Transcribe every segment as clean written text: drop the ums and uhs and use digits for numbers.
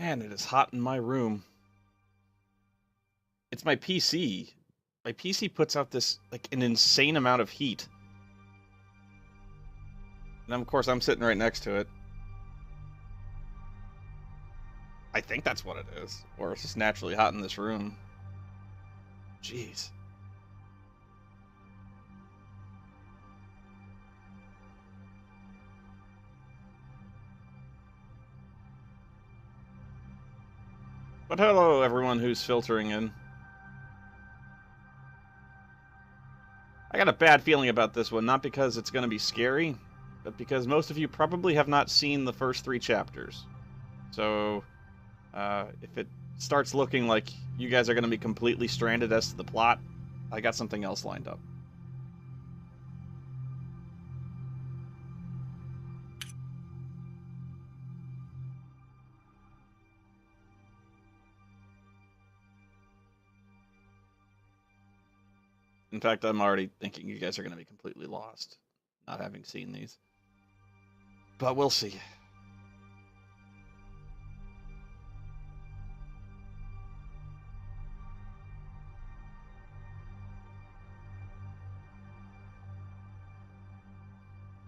Man, it is hot in my room. It's my PC. My PC puts out this, like, an insane amount of heat. And of course, I'm sitting right next to it. I think that's what it is. Or it's just naturally hot in this room. Jeez. But hello, everyone who's filtering in. I got a bad feeling about this one, not because it's going to be scary, but because most of you probably have not seen the first 3 chapters. So, if it starts looking like you guys are going to be completely stranded as to the plot, I got something else lined up. In fact, I'm already thinking you guys are going to be completely lost, not having seen these. But we'll see.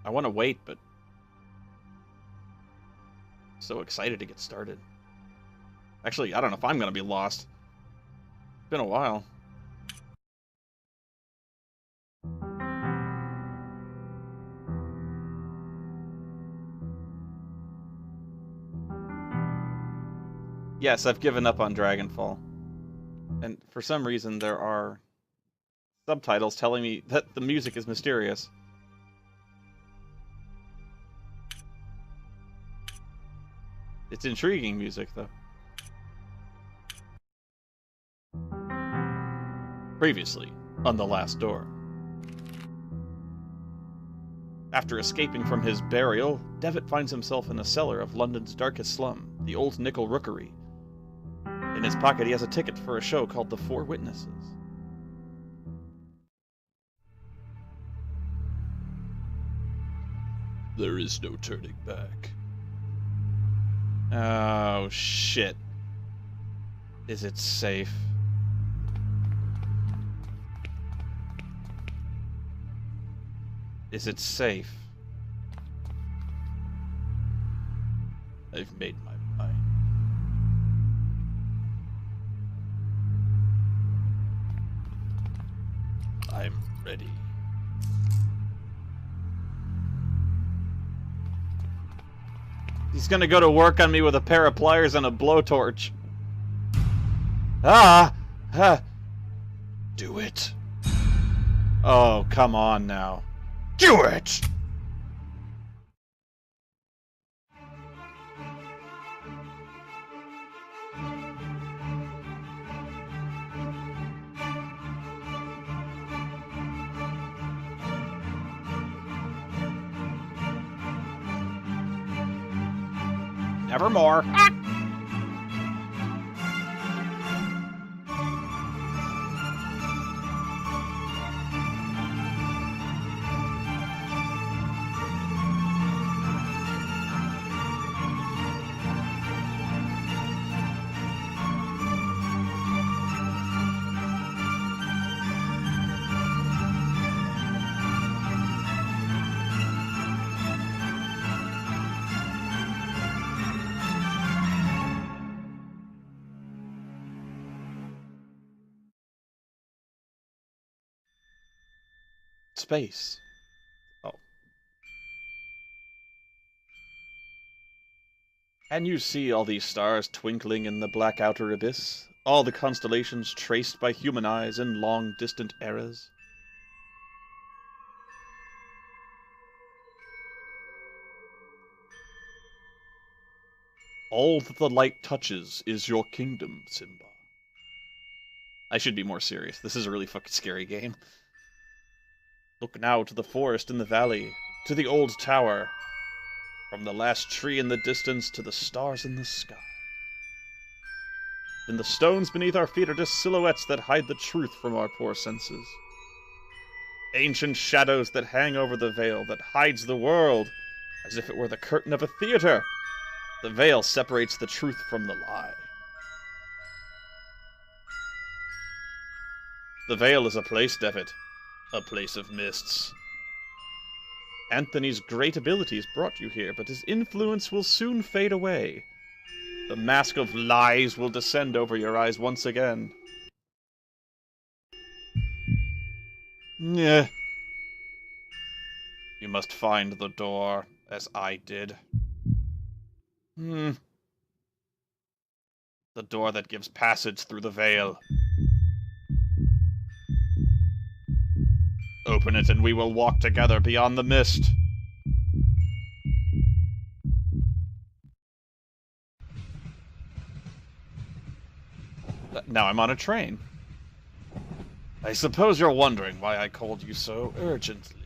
I want to wait, but I'm so excited to get started. Actually, I don't know if I'm going to be lost. It's been a while. Yes, I've given up on Dragonfall. And for some reason, there are subtitles telling me that the music is mysterious. It's intriguing music, though. Previously, on The Last Door. After escaping from his burial, Devitt finds himself in a cellar of London's darkest slum, the Old Nickel Rookery. In his pocket, he has a ticket for a show called The Four Witnesses. There is no turning back. Oh, shit. Is it safe? Is it safe? I've made my mind. I'm ready. He's gonna go to work on me with a pair of pliers and a blowtorch. Ah! Do it. Oh, come on now. Do it! Nevermore. Space. Oh. And you see all these stars twinkling in the black outer abyss, all the constellations traced by human eyes in long distant eras. All that the light touches is your kingdom, Simba. I should be more serious. This is a really fucking scary game. Look now to the forest in the valley, to the old tower, from the last tree in the distance to the stars in the sky. And the stones beneath our feet are just silhouettes that hide the truth from our poor senses. Ancient shadows that hang over the veil that hides the world, as if it were the curtain of a theater. The veil separates the truth from the lie. The veil is a place, Devitt. A place of mists. Anthony's great abilities brought you here, but his influence will soon fade away. The mask of lies will descend over your eyes once again. Yeah. You must find the door, as I did. The door that gives passage through the veil. Open it and we will walk together beyond the mist. Now I'm on a train. I suppose you're wondering why I called you so urgently.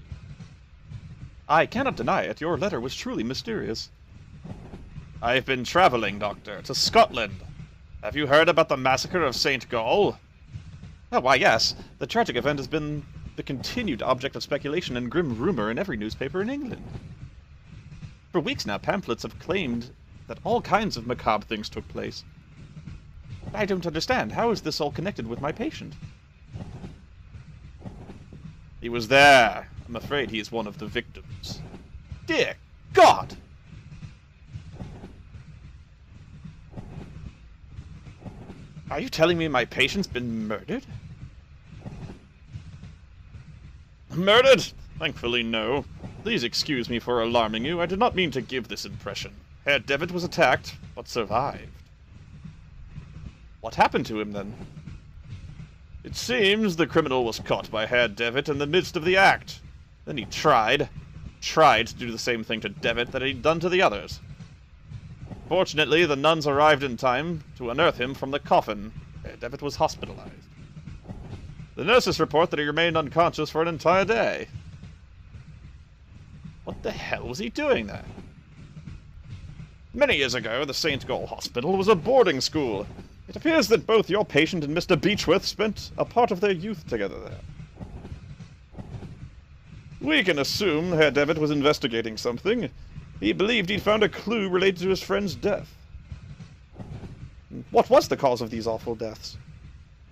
I cannot deny it. Your letter was truly mysterious. I've been traveling, Doctor, to Scotland. Have you heard about the massacre of St. Gall? Oh, why, yes. The tragic event has been the continued object of speculation and grim rumor in every newspaper in England. For weeks now, pamphlets have claimed that all kinds of macabre things took place. I don't understand. How is this all connected with my patient? He was there. I'm afraid he is one of the victims. Dear God! Are you telling me my patient's been murdered? Murdered? Thankfully, no. Please excuse me for alarming you. I did not mean to give this impression. Herr Devitt was attacked, but survived. What happened to him, then? It seems the criminal was caught by Herr Devitt in the midst of the act. Then he tried to do the same thing to Devitt that he'd done to the others. Fortunately, the nuns arrived in time to unearth him from the coffin. Herr Devitt was hospitalized. The nurses report that he remained unconscious for an entire day. What the hell was he doing there? Many years ago, the St. Gall Hospital was a boarding school. It appears that both your patient and Mr. Beechworth spent a part of their youth together there. We can assume Herr Devitt was investigating something. He believed he'd found a clue related to his friend's death. What was the cause of these awful deaths?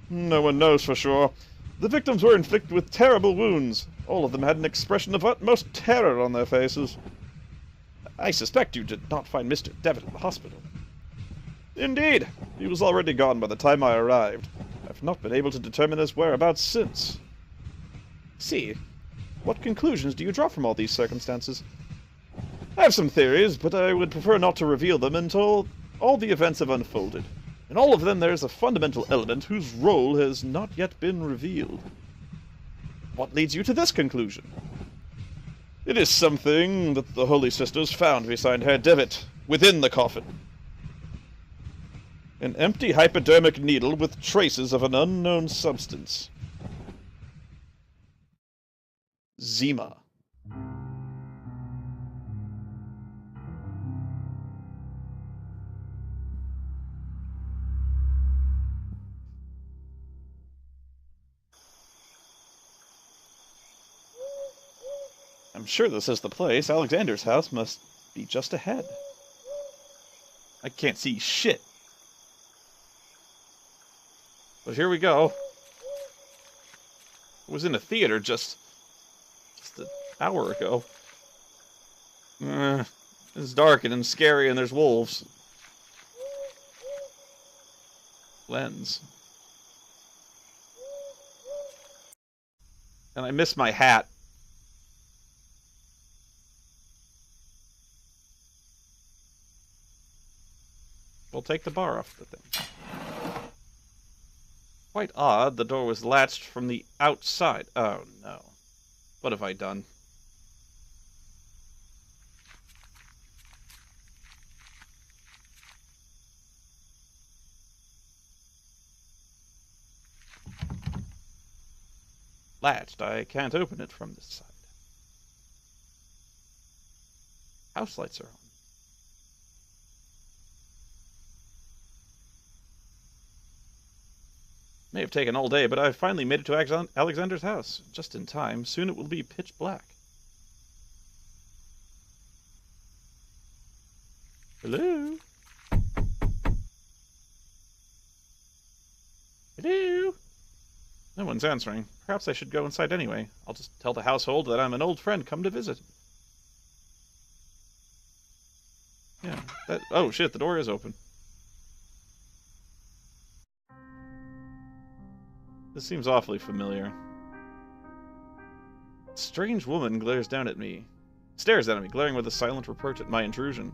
No one knows for sure. The victims were inflicted with terrible wounds. All of them had an expression of utmost terror on their faces. I suspect you did not find Mr. Devitt at the hospital. Indeed. He was already gone by the time I arrived. I've not been able to determine his whereabouts since. See, what conclusions do you draw from all these circumstances? I have some theories, but I would prefer not to reveal them until all the events have unfolded. In all of them there is a fundamental element whose role has not yet been revealed. What leads you to this conclusion? It is something that the Holy Sisters found beside Herr Devitt, within the coffin. An empty hypodermic needle with traces of an unknown substance. Zima. I'm sure this is the place. Alexander's house must be just ahead. I can't see shit. But here we go. I was in a theater just an hour ago. It's dark and scary and there's wolves. Lens. And I missed my hat. We'll take the bar off the thing. Quite odd, the door was latched from the outside. Oh no. What have I done? Latched. I can't open it from this side. House lights are on. May have taken all day, but I finally made it to Alexander's house. Just in time. Soon it will be pitch black. Hello? No one's answering. Perhaps I should go inside anyway. I'll just tell the household that I'm an old friend come to visit. Yeah, that... Oh, shit, the door is open. This seems awfully familiar. A strange woman glares down at me. Stares at me, glaring with a silent reproach at my intrusion.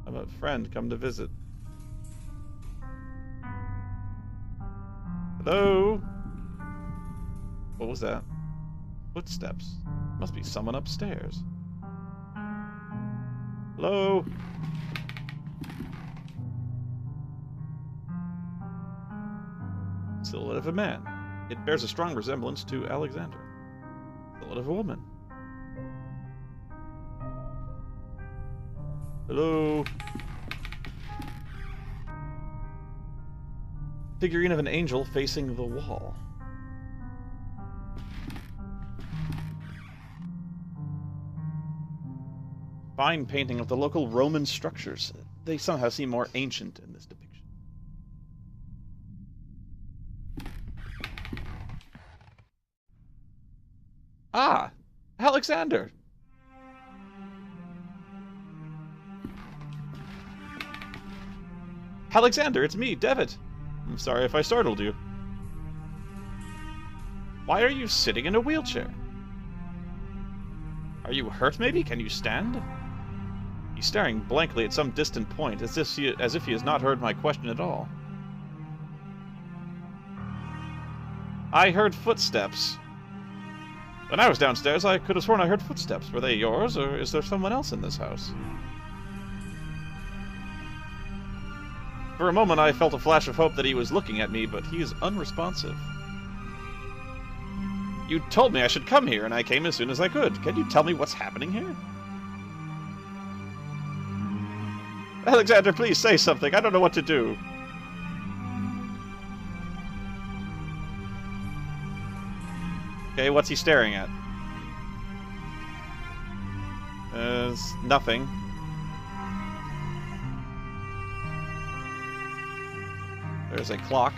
I'm a friend come to visit. Hello? What was that? Footsteps. Must be someone upstairs. Hello? Silhouette of a man. It bears a strong resemblance to Alexander. Silhouette of a woman. Hello? Figurine of an angel facing the wall. Fine painting of the local Roman structures. They somehow seem more ancient in this depiction. Ah! Alexander! Alexander, it's me, Devitt. I'm sorry if I startled you. Why are you sitting in a wheelchair? Are you hurt, maybe? Can you stand? He's staring blankly at some distant point, as if he has not heard my question at all. I heard footsteps. When I was downstairs, I could have sworn I heard footsteps. Were they yours, or is there someone else in this house? For a moment, I felt a flash of hope that he was looking at me, but he is unresponsive. You told me I should come here, and I came as soon as I could. Can you tell me what's happening here? Alexander, please say something. I don't know what to do. Okay, what's he staring at? Nothing. There's a clock.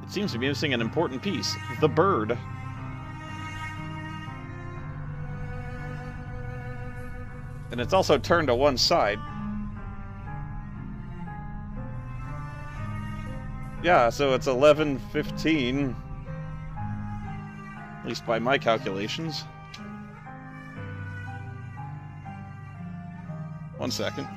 It seems to be missing an important piece. The bird. And it's also turned to one side. Yeah, so it's 11:15. At least by my calculations. 1 second.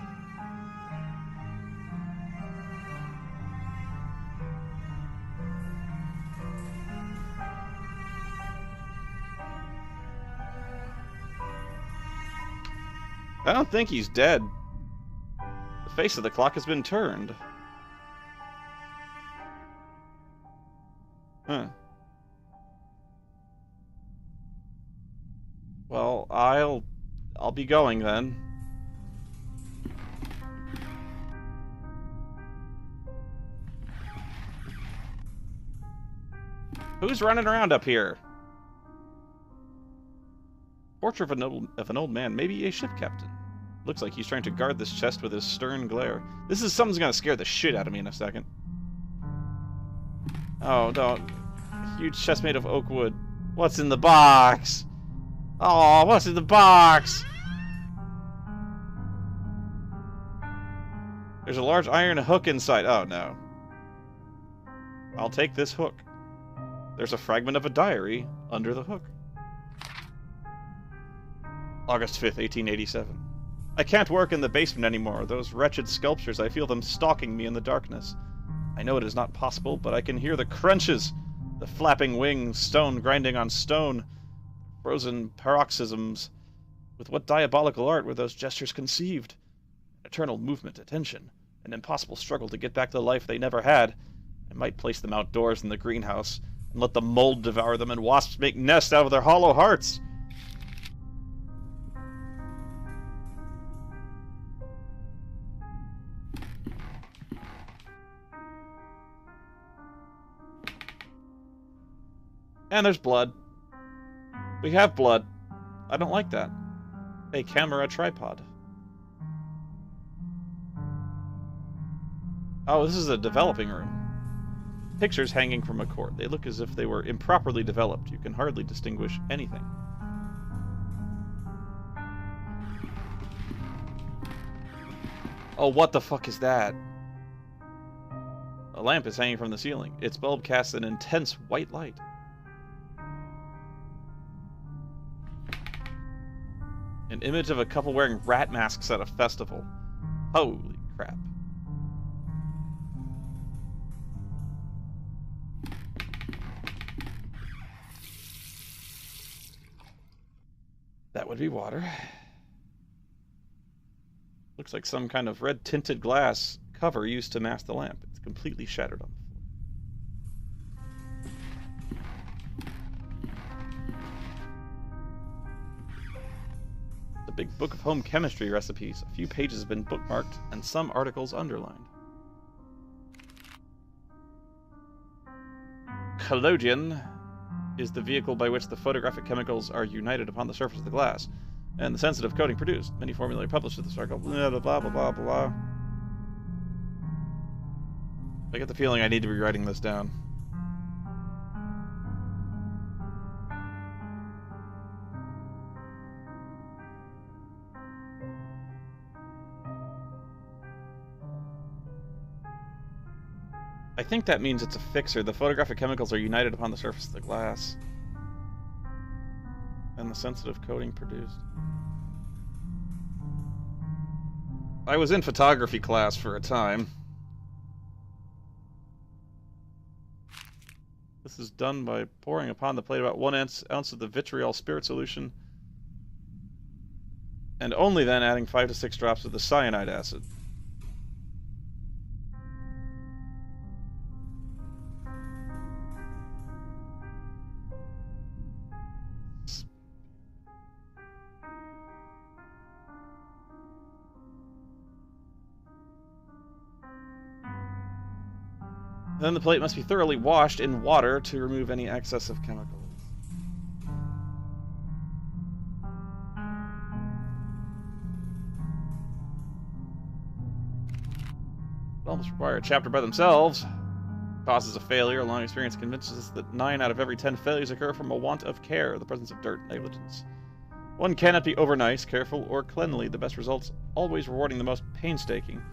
I don't think he's dead. The face of the clock has been turned. Huh. Well, I'll be going then. Who's running around up here? Portrait of an old man, maybe a ship captain. Looks like he's trying to guard this chest with his stern glare. Something's gonna scare the shit out of me in a second. Oh, don't. A huge chest made of oak wood. What's in the box? Oh, what's in the box? There's a large iron hook inside. Oh, no. I'll take this hook. There's a fragment of a diary under the hook. August 5th, 1887. I can't work in the basement anymore. Those wretched sculptures, I feel them stalking me in the darkness. I know it is not possible, but I can hear the crunches, the flapping wings, stone grinding on stone, frozen paroxysms. With what diabolical art were those gestures conceived? Eternal movement, attention, an impossible struggle to get back the life they never had. I might place them outdoors in the greenhouse, and let the mold devour them and wasps make nests out of their hollow hearts. And there's blood. We have blood. I don't like that. A camera tripod. Oh, this is a developing room. Pictures hanging from a cord. They look as if they were improperly developed. You can hardly distinguish anything. Oh, what the fuck is that? A lamp is hanging from the ceiling. Its bulb casts an intense white light. An image of a couple wearing rat masks at a festival. Holy crap. That would be water. Looks like some kind of red tinted glass cover used to mask the lamp. It's completely shattered on the floor. The big book of home chemistry recipes. A few pages have been bookmarked and some articles underlined. Collodion is the vehicle by which the photographic chemicals are united upon the surface of the glass, and the sensitive coating produced. Many formulae published at the start go blah blah blah blah blah blah. I get the feeling I need to be writing this down. I think that means it's a fixer. The photographic chemicals are united upon the surface of the glass, and the sensitive coating produced. I was in photography class for a time. This is done by pouring upon the plate about 1 ounce of the vitriol spirit solution, and only then adding 5 to 6 drops of the cyanide acid. Then the plate must be thoroughly washed in water to remove any excess of chemicals. Almost require a chapter by themselves. Causes of failure. Long experience convinces us that 9 out of every 10 failures occur from a want of care, the presence of dirt, negligence. One cannot be overnice, careful, or cleanly. The best results always rewarding the most painstaking.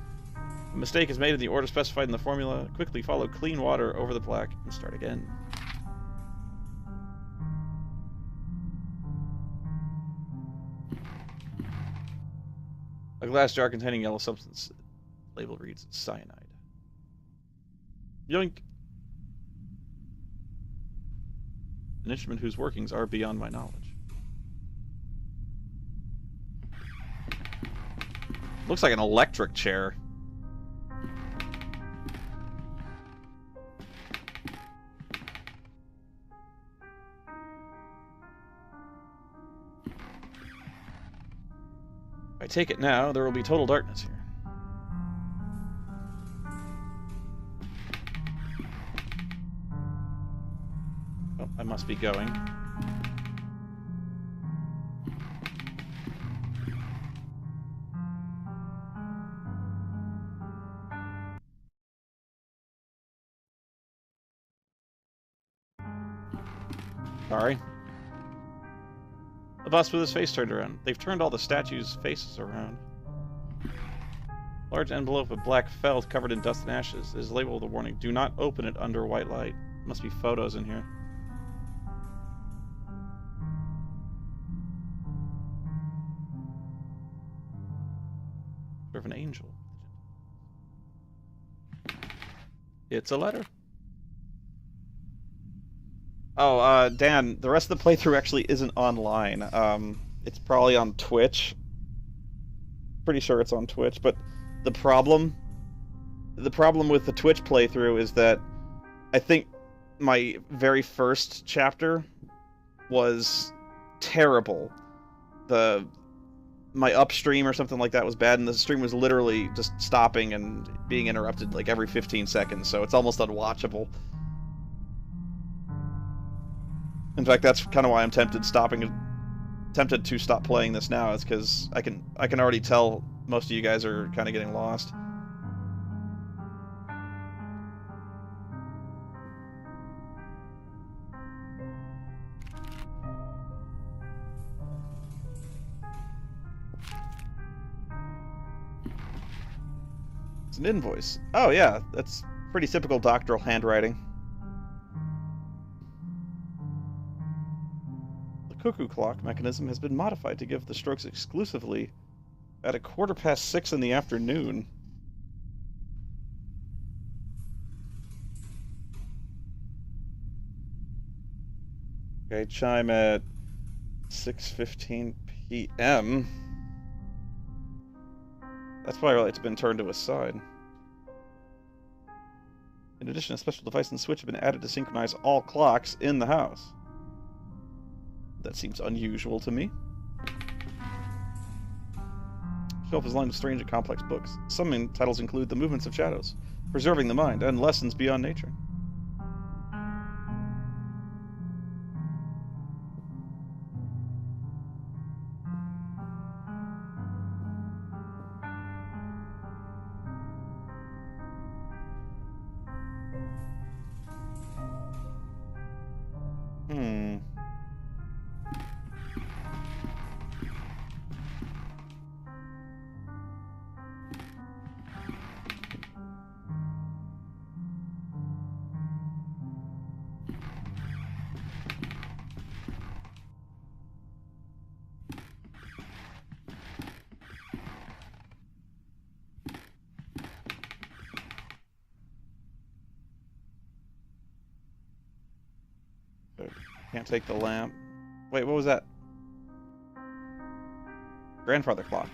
A mistake is made in the order specified in the formula. Quickly follow clean water over the plaque and start again. A glass jar containing yellow substance. Label reads cyanide. Yoink! An instrument whose workings are beyond my knowledge. Looks like an electric chair. If I take it now, there will be total darkness here. Oh, I must be going. Sorry. The boss with his face turned around. They've turned all the statues' faces around. Large envelope of black felt covered in dust and ashes. It is labeled with a warning. Do not open it under white light. Must be photos in here. Sort of an angel. It's a letter. Oh, Dan, the rest of the playthrough actually isn't online. It's probably on Twitch. Pretty sure it's on Twitch, but the problem with the Twitch playthrough is that I think my very first chapter was terrible. My upstream or something like that was bad, and the stream was literally just stopping and being interrupted like every 15 seconds, so it's almost unwatchable. In fact, that's kind of why I'm tempted to stop playing this now, is because I can already tell most of you guys are kind of getting lost. an invoice. Oh yeah, that's pretty typical doctoral handwriting. The cuckoo clock mechanism has been modified to give the strokes exclusively at 6:15 in the afternoon. Okay, chime at 6:15 p.m. That's why it's been turned to a side. In addition, a special device and switch have been added to synchronize all clocks in the house. That seems unusual to me. Shelf is lined with strange and complex books. Some titles include The Movements of Shadows, Preserving the Mind, and Lessons Beyond Nature. Can't take the lamp. Wait, what was that? Grandfather clock.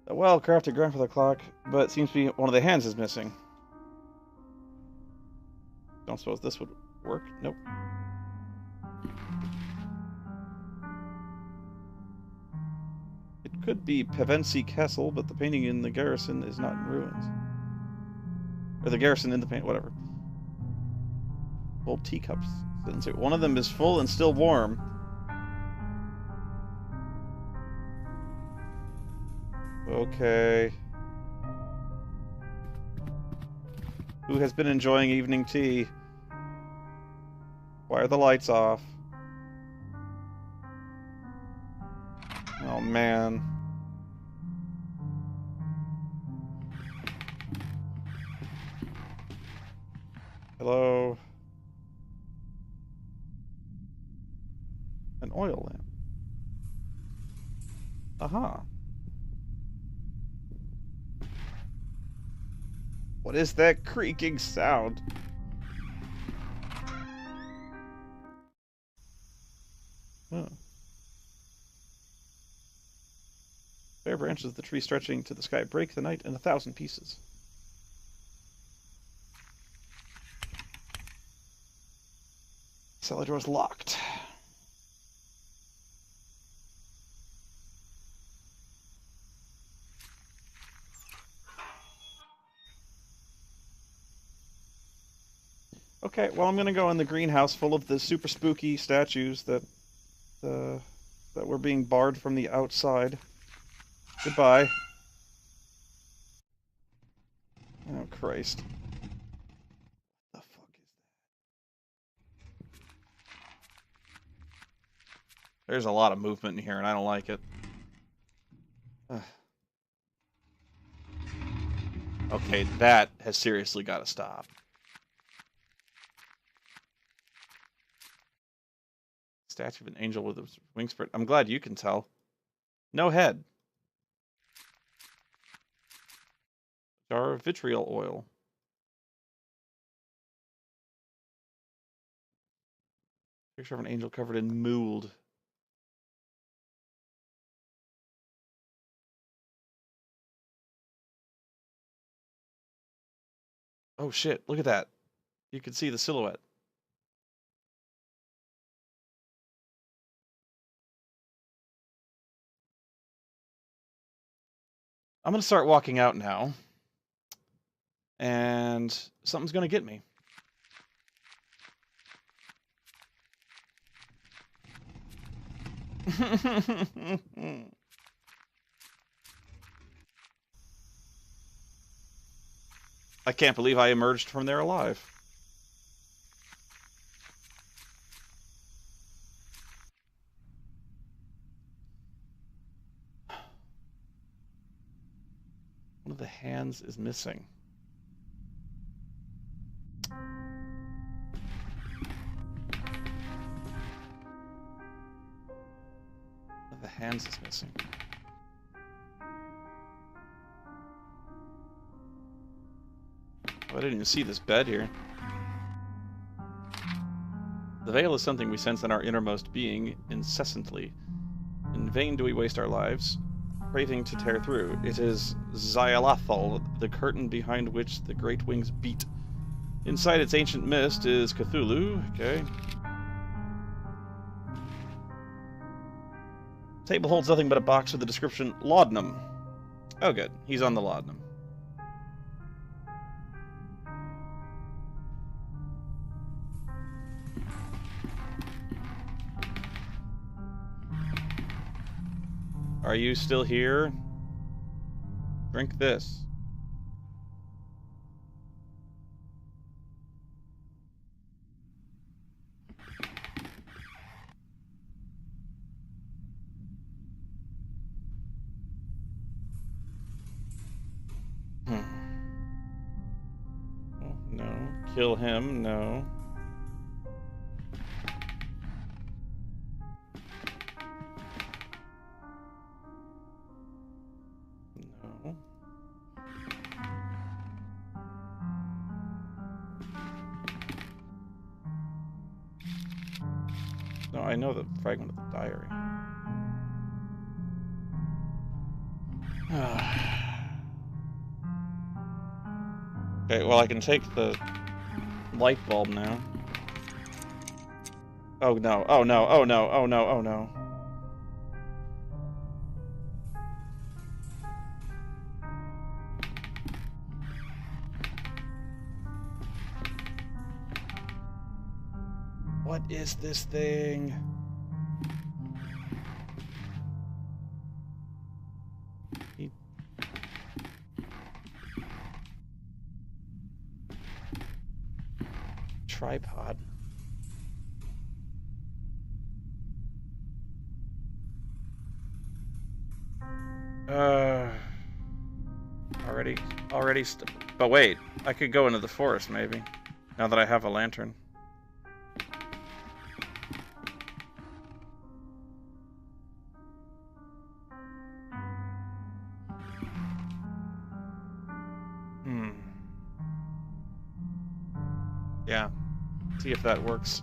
A well-crafted grandfather clock, but it seems to be one of the hands is missing. Don't suppose this would work? Nope. It could be Pevensey Castle, but the painting in the garrison is not in ruins. Or the garrison in the paint, whatever. Old teacups. One of them is full and still warm. Okay. Who has been enjoying evening tea? Why are the lights off? Oh, man. Hello? An oil lamp. Aha. What is that creaking sound? Huh. Bare branches of the tree stretching to the sky break the night in 1,000 pieces. Cellar door's locked. Okay, well, I'm gonna go in the greenhouse full of the super spooky statues that were being barred from the outside. Goodbye. Oh, Christ. What the fuck is that? There's a lot of movement in here, and I don't like it. Ugh. Okay, that has seriously got to stop. Statue of an angel with a wing spread. I'm glad you can tell. No head. Jar of vitriol oil. Picture of an angel covered in mould. Oh shit, look at that. You can see the silhouette. I'm going to start walking out now. And something's going to get me. I can't believe I emerged from there alive. of the hands is missing. One of the hands is missing. Oh, I didn't even see this bed here. The veil is something we sense in our innermost being incessantly. In vain do we waste our lives, craving to tear through. It is Xyalathal, the curtain behind which the great wings beat. Inside its ancient mist is Cthulhu. Okay. Table holds nothing but a box with the description Laudanum. Oh, good. He's on the Laudanum. Are you still here? Drink this. Oh, no. Kill him, no. No. No, I know the fragment of the diary. Okay, well, I can take the light bulb now. Oh no, oh no, oh no, oh no, oh no. What is this thing? Tripod. Already but wait, I could go into the forest maybe, now that I have a lantern. Yeah, see if that works.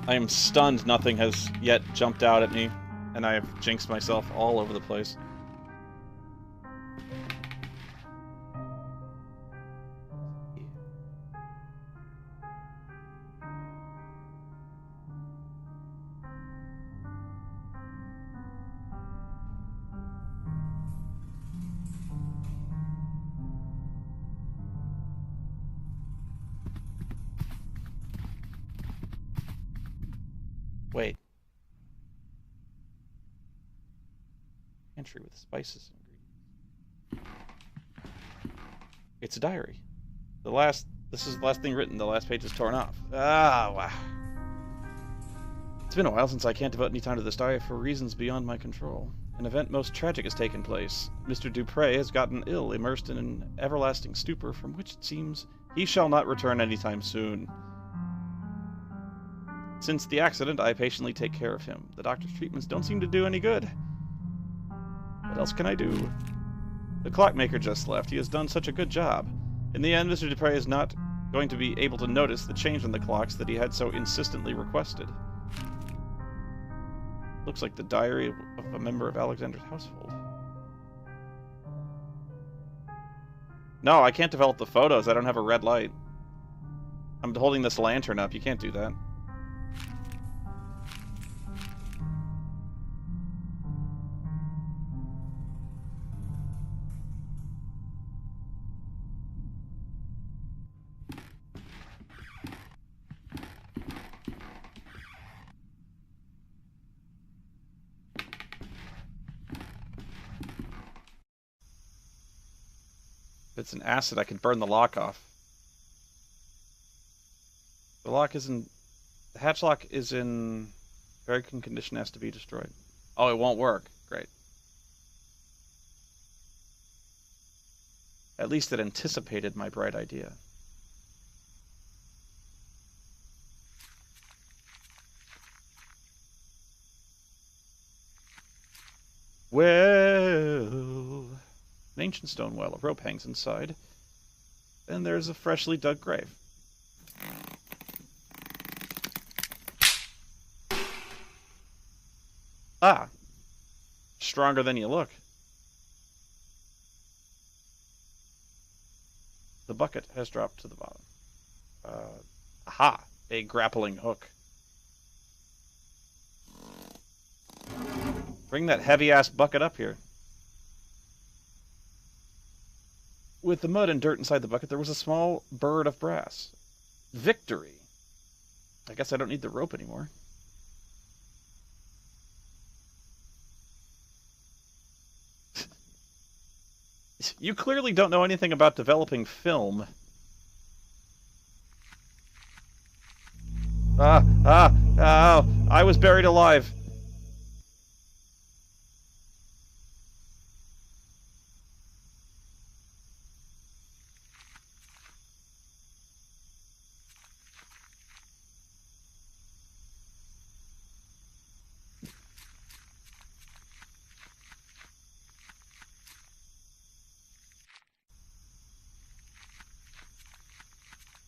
I am stunned nothing has yet jumped out at me, and I have jinxed myself all over the place. Wait. Entry with spices and ingredients. It's a diary. This is the last thing written. The last page is torn off. Ah, wow. It's been a while since I can't devote any time to this diary for reasons beyond my control. An event most tragic has taken place. Mr. Dupre has gotten ill, immersed in an everlasting stupor from which it seems he shall not return anytime soon. Since the accident, I patiently take care of him. The doctor's treatments don't seem to do any good. What else can I do? The clockmaker just left. He has done such a good job. In the end, Mr. Dupre is not going to be able to notice the change in the clocks that he had so insistently requested. Looks like the diary of a member of Alexander's household. No, I can't develop the photos. I don't have a red light. I'm holding this lantern up. You can't do that. If it's an acid, I can burn the lock off. The lock is in... The hatch lock is in... Breaking condition has to be destroyed. Oh, it won't work. Great. At least it anticipated my bright idea. Well, an ancient stone well. A rope hangs inside. And there's a freshly dug grave. Ah. Stronger than you look. The bucket has dropped to the bottom. Aha! A grappling hook. Bring that heavy-ass bucket up here. With the mud and dirt inside the bucket, there was a small bird of brass. Victory. I guess I don't need the rope anymore. You clearly don't know anything about developing film. Oh, I was buried alive.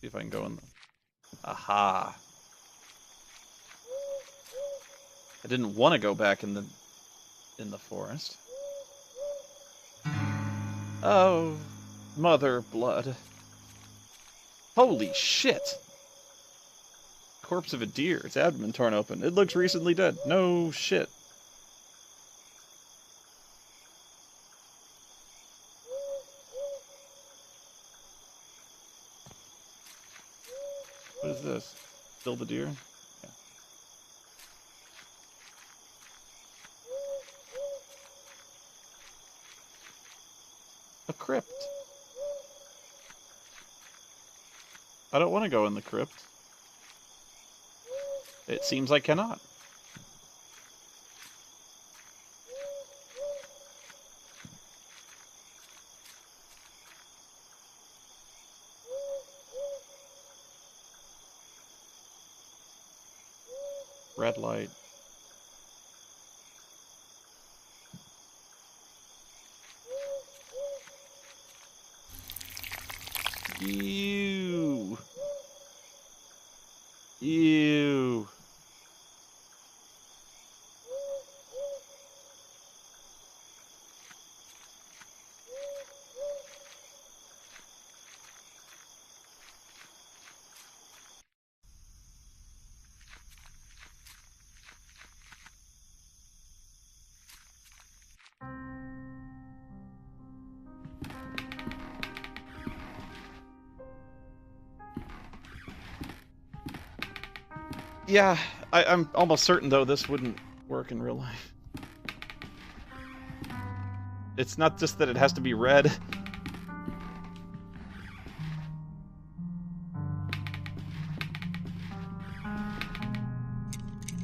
See if I can go in the... Aha. I didn't want to go back in the forest. Oh, mother blood. Holy shit. Corpse of a deer. Its abdomen torn open. It looks recently dead. No shit. What is this? Still the deer? Yeah. A crypt. I don't want to go in the crypt. It seems I cannot. Red light. Ew. Ew. Yeah, I'm almost certain, though, this wouldn't work in real life. It's not just that it has to be red.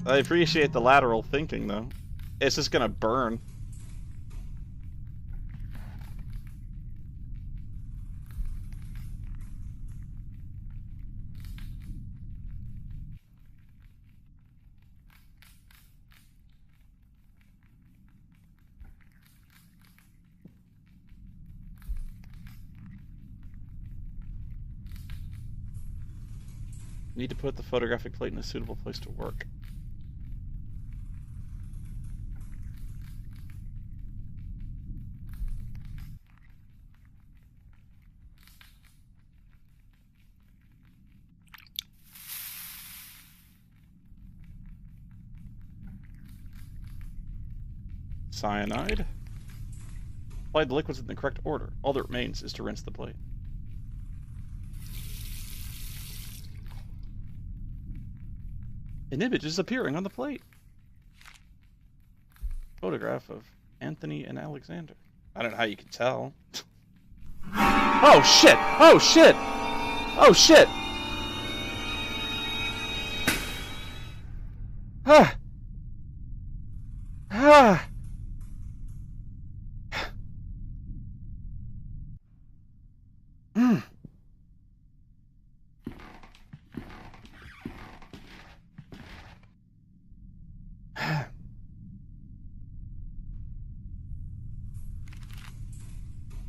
I appreciate the lateral thinking, though. It's just gonna burn. Need to put the photographic plate in a suitable place to work. Cyanide. Apply the liquids in the correct order. All that remains is to rinse the plate. An image is appearing on the plate. Photograph of Anthony and Alexander. I don't know how you can tell. Oh shit! Oh shit! Oh shit! Ah! Ah. Mm.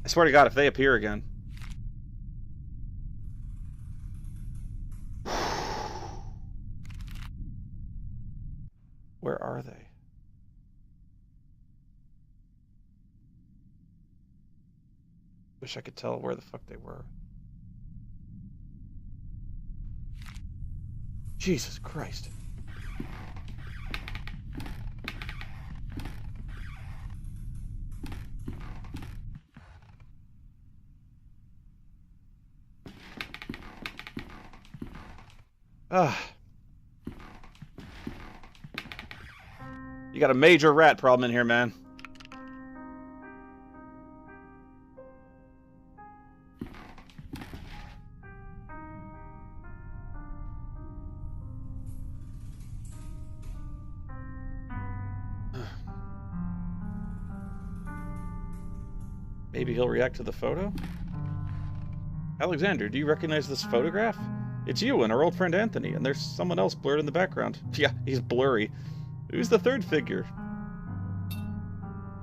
I swear to God, if they appear again. Where are they? Wish I could tell where the fuck they were. Jesus Christ. Ah. You got a major rat problem in here, man. Maybe he'll react to the photo? Alexander, do you recognize this photograph? It's you and our old friend Anthony, and there's someone else blurred in the background. Yeah, he's blurry. Who's the third figure?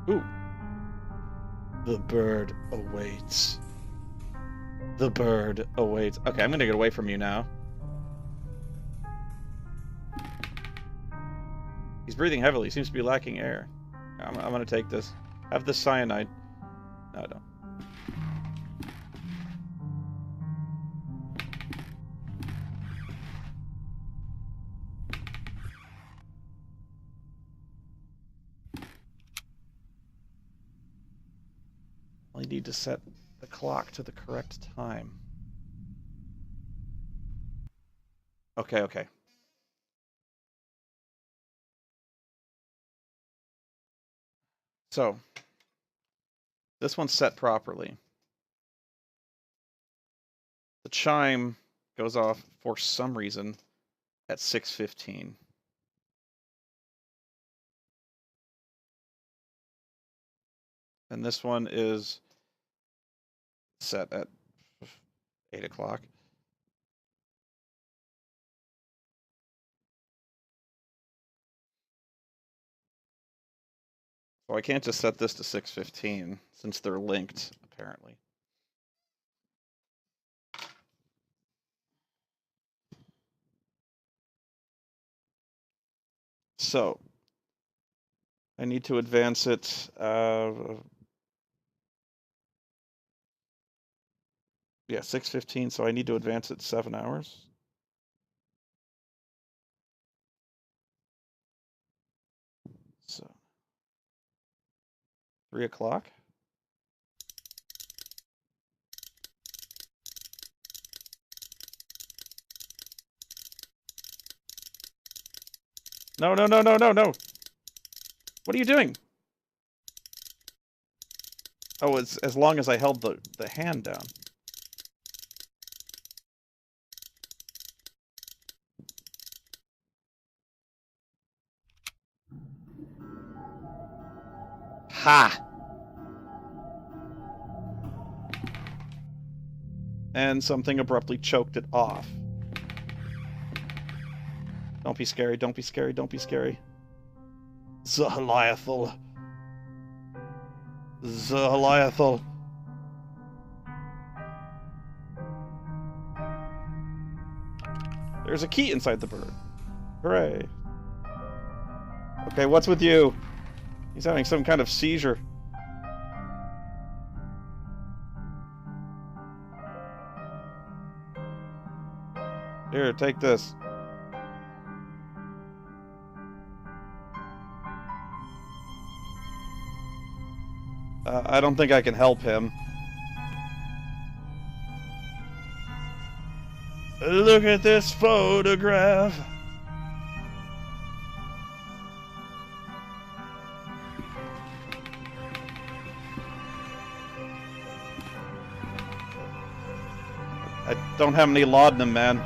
Ooh. The bird awaits. The bird awaits. Okay, I'm gonna get away from you now. He's breathing heavily. Seems to be lacking air. I'm gonna take this. Have this cyanide. No, I don't. I need to set the clock to the correct time. Okay, okay. So, this one's set properly. The chime goes off for some reason at 6:15. And this one is set at 8 o'clock. So I can't just set this to 6:15 since they're linked, apparently. So I need to advance it. Yeah, 6:15, so I need to advance it 7 hours. So 3 o'clock. No, no, no, no, no, no. What are you doing? Oh, it's as long as I held the hand down. Ha! And something abruptly choked it off. Don't be scary, don't be scary, don't be scary. Zahaliathal. Zahaliathal. There's a key inside the bird. Hooray. Okay, what's with you? He's having some kind of seizure. Here, take this. I don't think I can help him. Look at this photograph. I don't have any laudanum, man.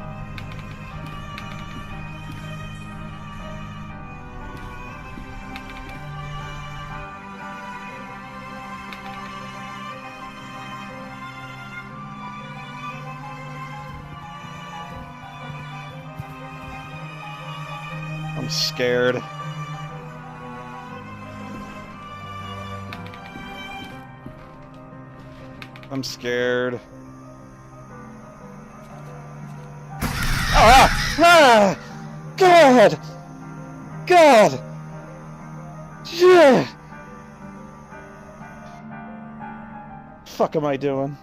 I'm scared. I'm scared. Ah! Ah! God! God! Yeah! Fuck am I doing?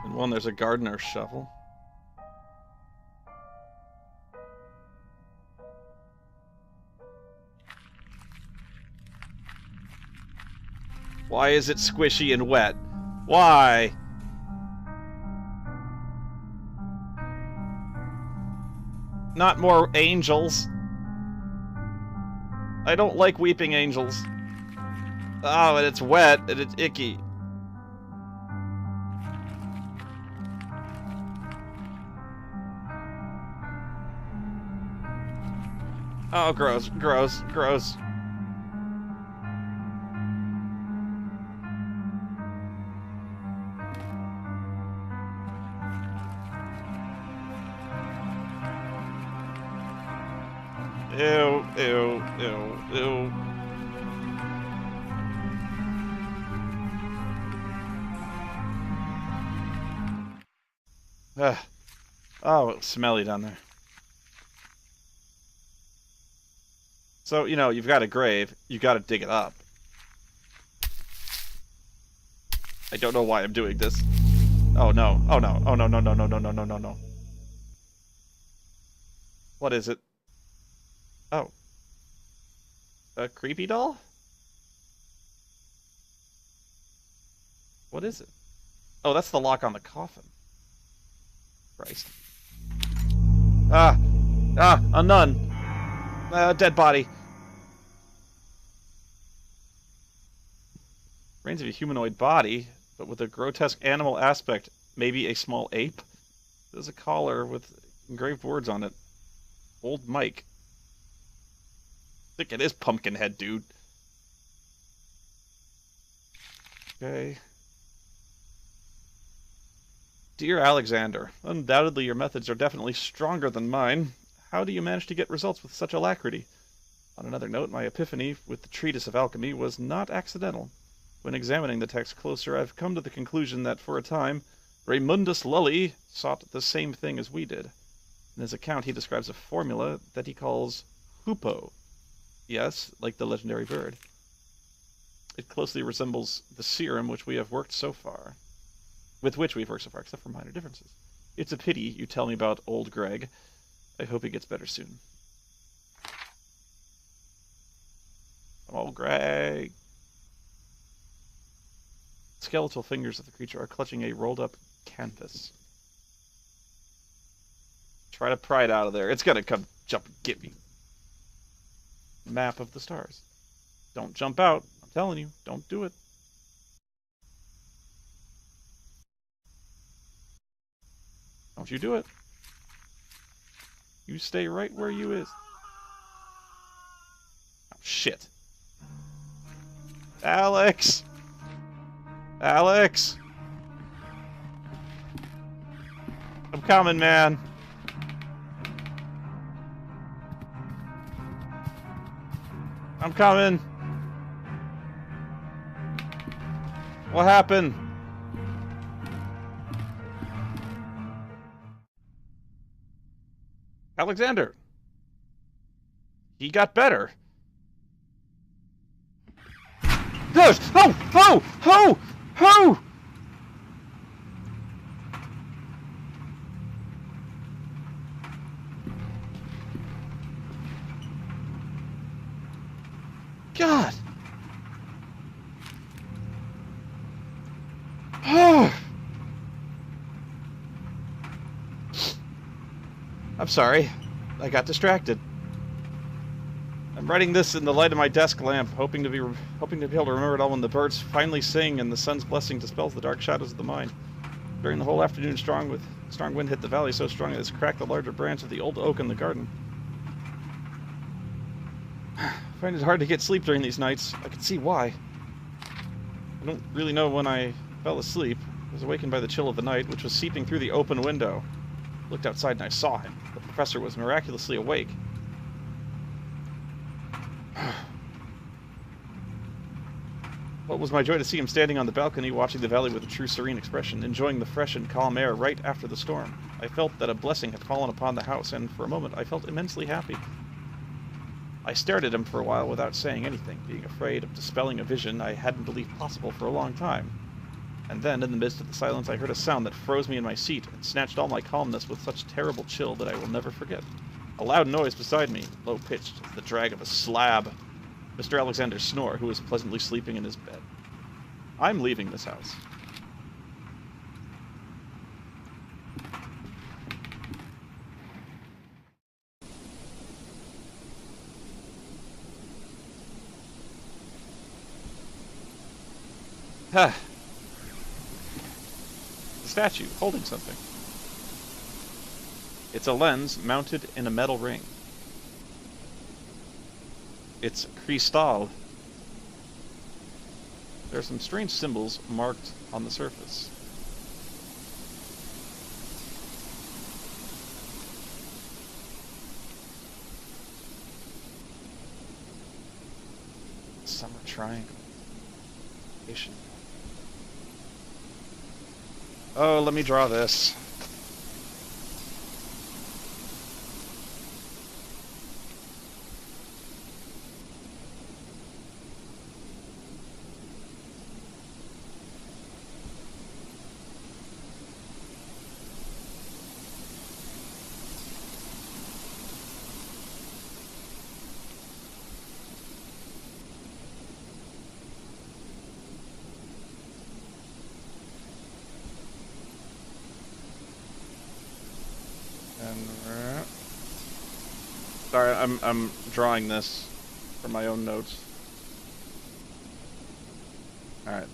In one, there's a gardener's shovel. Why is it squishy and wet? Why? Not more angels. I don't like weeping angels. Oh, and it's wet and it's icky. Oh, gross, gross, gross. Ew, ew, ew, ew. Oh, it's smelly down there. So, you know, you've got a grave, you gotta dig it up. I don't know why I'm doing this. Oh no, oh no, oh no, no, no, no, no, no, no, no, no. What is it? Oh. A creepy doll? What is it? Oh, that's the lock on the coffin. Christ. Ah! Ah! A nun! Dead body. Remains of a humanoid body, but with a grotesque animal aspect. Maybe a small ape? There's a collar with engraved words on it. Old Mike. I think it is Pumpkinhead, dude. Okay. Dear Alexander, undoubtedly your methods are definitely stronger than mine. How do you manage to get results with such alacrity? On another note, my epiphany with the treatise of alchemy was not accidental. When examining the text closer, I've come to the conclusion that for a time, Raymundus Lully sought the same thing as we did. In his account, he describes a formula that he calls hoopoe. Yes, like the legendary bird. It closely resembles the serum with which we have worked so far, except for minor differences. It's a pity you tell me about old Greg. I hope he gets better soon. Old Greg. Skeletal fingers of the creature are clutching a rolled-up canvas. Try to pry it out of there. It's gonna come jump and get me. Map of the stars. Don't jump out. I'm telling you, don't do it. Don't you do it. You stay right where you is. Oh, shit. Alex! Alex! I'm coming, man. I'm coming. What happened? Alexander. He got better. Gosh! Oh! Oh! Oh! Oh! God! Oh! I'm sorry. I got distracted. I'm writing this in the light of my desk lamp, hoping to be able to remember it all when the birds finally sing and the sun's blessing dispels the dark shadows of the mind. During the whole afternoon, strong wind hit the valley so strong as to crack the larger branch of the old oak in the garden. I find it hard to get sleep during these nights. I can see why. I don't really know when I fell asleep. I was awakened by the chill of the night, which was seeping through the open window. I looked outside and I saw him. The professor was miraculously awake. What was my joy to see him standing on the balcony, watching the valley with a true serene expression, enjoying the fresh and calm air right after the storm. I felt that a blessing had fallen upon the house, and for a moment I felt immensely happy. I stared at him for a while without saying anything, being afraid of dispelling a vision I hadn't believed possible for a long time. And then, in the midst of the silence, I heard a sound that froze me in my seat and snatched all my calmness with such terrible chill that I will never forget. A loud noise beside me, low-pitched, as the drag of a slab. Mr. Alexander Snore, who was pleasantly sleeping in his bed. I'm leaving this house. Ha! The statue, holding something. It's a lens mounted in a metal ring. It's crystal. There are some strange symbols marked on the surface. Summer triangle. Asian. Oh, let me draw this. Sorry, I'm drawing this from my own notes. All right.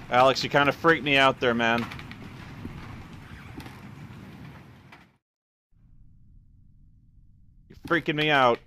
Alex, you kind of freaked me out there, man. You're freaking me out.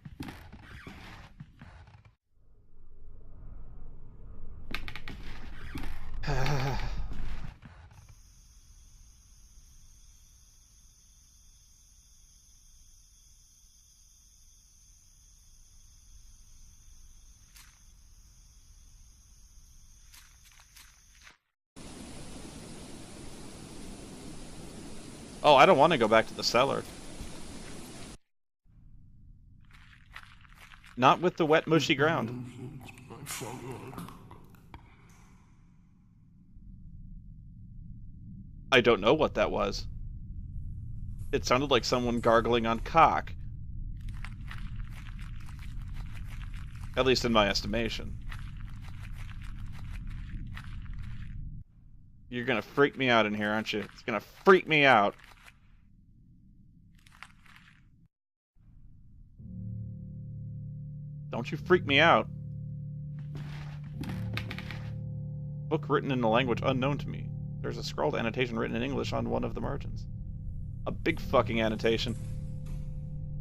Oh, I don't want to go back to the cellar. Not with the wet, mushy ground. I don't know what that was. It sounded like someone gargling on cock. At least in my estimation. You're gonna freak me out in here, aren't you? It's gonna freak me out. Don't you freak me out. Book written in a language unknown to me. There's a scrawled annotation written in English on one of the margins. A big fucking annotation.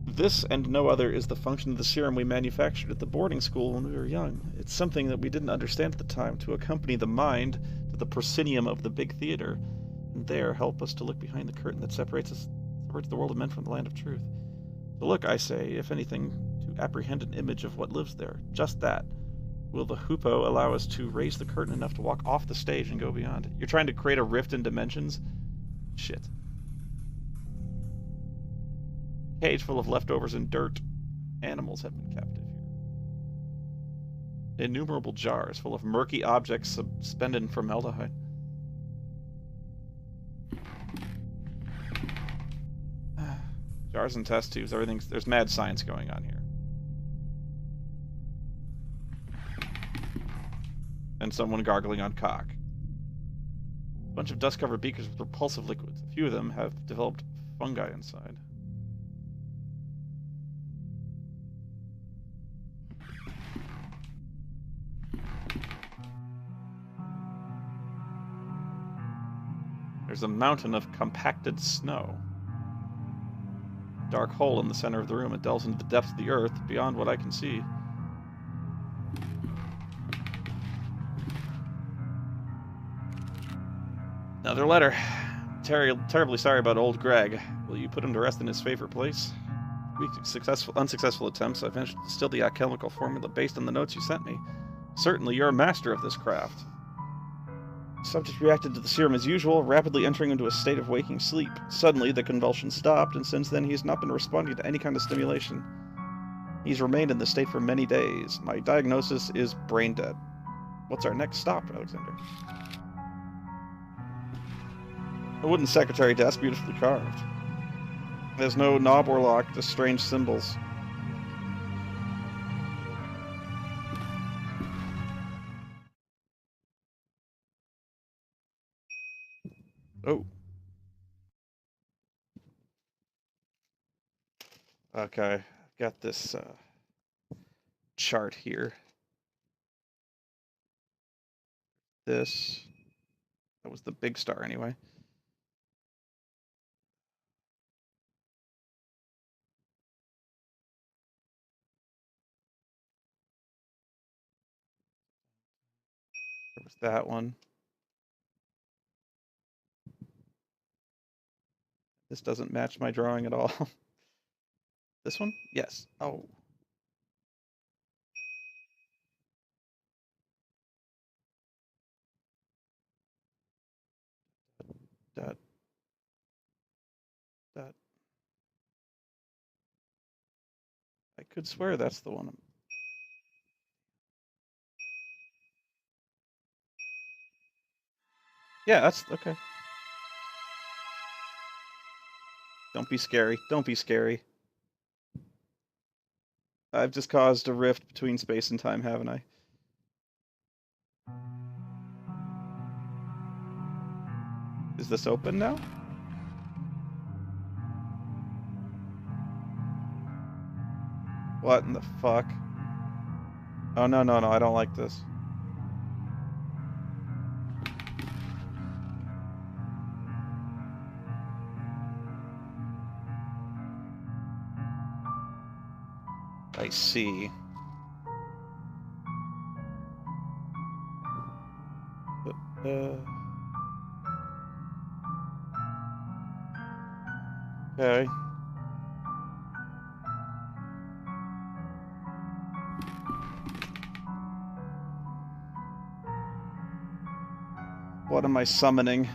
This and no other is the function of the serum we manufactured at the boarding school when we were young. It's something that we didn't understand at the time, to accompany the mind to the proscenium of the big theater, and there help us to look behind the curtain that separates the world of men from the land of truth. To look, I say, if anything, to apprehend an image of what lives there. Just that. Will the hoopoe allow us to raise the curtain enough to walk off the stage and go beyond? You're trying to create a rift in dimensions? Shit. Cage full of leftovers and dirt. Animals have been captive here. Innumerable jars full of murky objects suspended in formaldehyde. Jars and test tubes, everything's... There's mad science going on here. and someone gargling on cock. A bunch of dust-covered beakers with repulsive liquids. A few of them have developed fungi inside. There's a mountain of compacted snow. Dark hole in the center of the room. It delves into the depths of the earth beyond what I can see. Another letter. Terribly sorry about old Greg. Will you put him to rest in his favorite place? Unsuccessful attempts, I've managed to distill the alchemical formula based on the notes you sent me. Certainly, you're a master of this craft. The subject reacted to the serum as usual, rapidly entering into a state of waking sleep. Suddenly, the convulsion stopped, and since then he has not been responding to any kind of stimulation. He's remained in this state for many days. My diagnosis is brain dead. What's our next stop, Alexander? A wooden secretary desk, beautifully carved. There's no knob or lock, just strange symbols. Oh. Okay, I've got this chart here. This. That was the big star anyway. There was that one. This doesn't match my drawing at all. This one? Yes. Oh. That. I could swear that's the one. Yeah, that's okay. Don't be scary. Don't be scary. I've just caused a rift between space and time, haven't I? Is this open now? What in the fuck? Oh, no, no, no, I don't like this. I see. Okay. What am I summoning?